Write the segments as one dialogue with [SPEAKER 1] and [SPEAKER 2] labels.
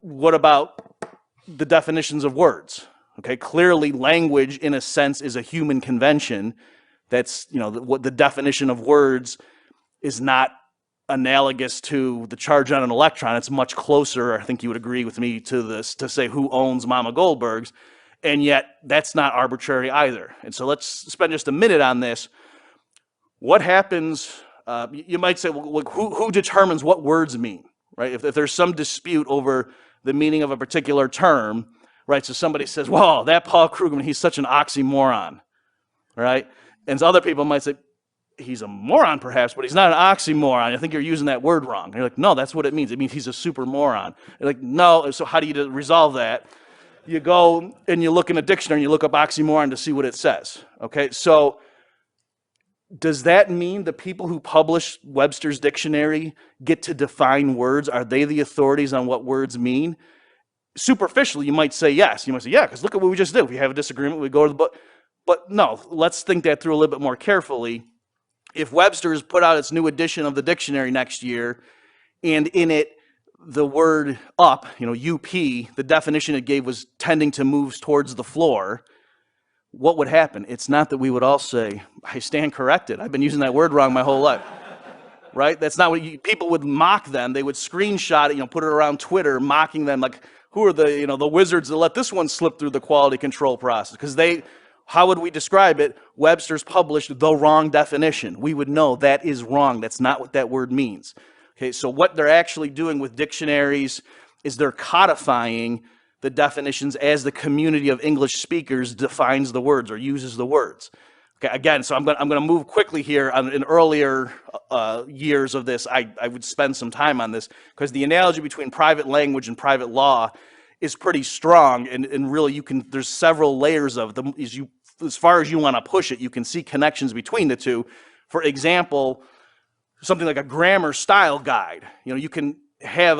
[SPEAKER 1] what about the definitions of words? Okay, clearly language in a sense is a human convention. That's, what the definition of words is not analogous to the charge on an electron. It's much closer, I think you would agree with me, to this, to say who owns Mama Goldberg's, and yet that's not arbitrary either. And so let's spend just a minute on this. What happens, you might say, well, who determines what words mean, right? If there's some dispute over the meaning of a particular term, right? So somebody says, well, that Paul Krugman, he's such an oxymoron, right? And so other people might say, he's a moron perhaps, but he's not an oxymoron. I think you're using that word wrong. And you're like, no, that's what it means. It means he's a super moron. You're like, no, so how do you resolve that? You go and you look in a dictionary and you look up oxymoron to see what it says, okay? So does that mean the people who publish Webster's dictionary get to define words? Are they the authorities on what words mean? Superficially, you might say yes. You might say, yeah, because look at what we just did. If we have a disagreement, we go to the book. But no, let's think that through a little bit more carefully. If Webster's put out its new edition of the dictionary next year, and in it, the word up, UP, the definition it gave was tending to move towards the floor, what would happen? It's not that we would all say, I stand corrected. I've been using that word wrong my whole life. Right? That's not what people would mock them. They would screenshot it, put it around Twitter, mocking them like, who are the wizards that let this one slip through the quality control process? Because how would we describe it? Webster's published the wrong definition. We would know that is wrong. That's not what that word means. Okay, so what they're actually doing with dictionaries is they're codifying the definitions as the community of English speakers defines the words or uses the words. Okay, again, so I'm going to move quickly here. In earlier years of this, I would spend some time on this because the analogy between private language and private law is pretty strong, and really there's several layers of them. As far as you want to push it, you can see connections between the two. For example, something like a grammar style guide. You can have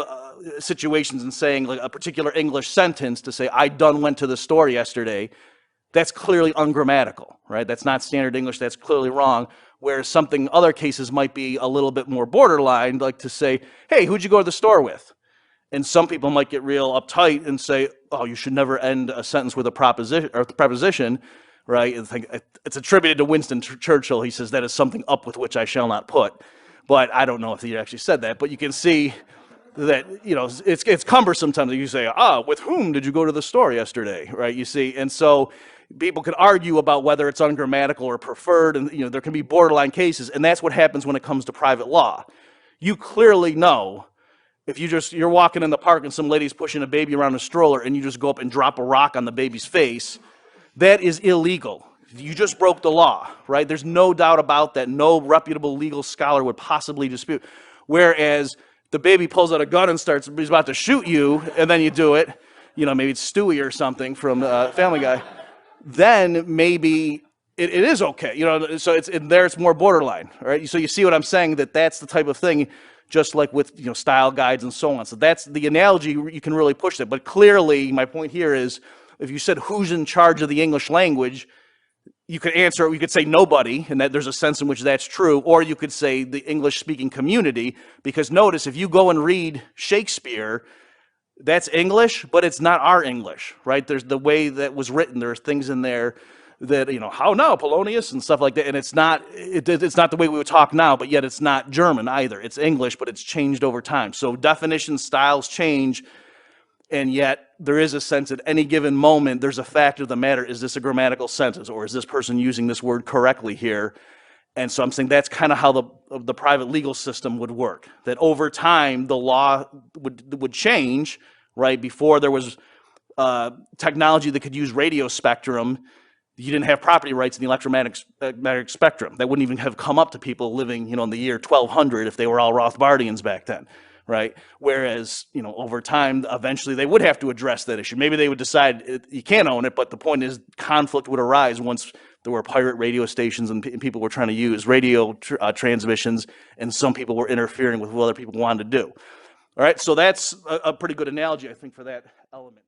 [SPEAKER 1] situations in saying like a particular English sentence to say, I done went to the store yesterday. That's clearly ungrammatical, right? That's not standard English. That's clearly wrong. Whereas other cases might be a little bit more borderline, like to say, hey, who'd you go to the store with? And some people might get real uptight and say, oh, you should never end a sentence with a preposition, right? It's attributed to Winston Churchill. He says, that is something up with which I shall not put. But I don't know if he actually said that. But you can see that, it's cumbersome sometimes. You say, with whom did you go to the store yesterday, right? You see, and so people can argue about whether it's ungrammatical or preferred, and there can be borderline cases, and that's what happens when it comes to private law. You clearly know if you're walking in the park and some lady's pushing a baby around a stroller and you just go up and drop a rock on the baby's face, that is illegal. You just broke the law, right? There's no doubt about that. No reputable legal scholar would possibly dispute. Whereas the baby pulls out a gun and he's about to shoot you, and then you do it, maybe it's Stewie or something from Family Guy, then maybe it is okay. So it's more borderline, right? So you see what I'm saying, that's the type of thing, just like with style guides and so on. So that's the analogy, you can really push that. But clearly, my point here is, if you said who's in charge of the English language, you could answer, you could say nobody, and that there's a sense in which that's true, or you could say the English-speaking community, because notice, if you go and read Shakespeare, that's English, but it's not our English, right? There's the way that was written, there's things in there that, how now, Polonius, and stuff like that, and it's not the way we would talk now, but yet it's not German either. It's English, but it's changed over time. So definitions, styles change, and yet there is a sense at any given moment, there's a fact of the matter, is this a grammatical sentence, or is this person using this word correctly here? And so I'm saying that's kind of how the private legal system would work, that over time the law would change, right? Before there was technology that could use radio spectrum, you didn't have property rights in the electromagnetic spectrum. That wouldn't even have come up to people living, in the year 1200 if they were all Rothbardians back then, right? Whereas, over time, eventually they would have to address that issue. Maybe they would decide you can't own it, but the point is conflict would arise once there were pirate radio stations and people were trying to use radio transmissions, and some people were interfering with what other people wanted to do. All right, so that's a pretty good analogy, I think, for that element.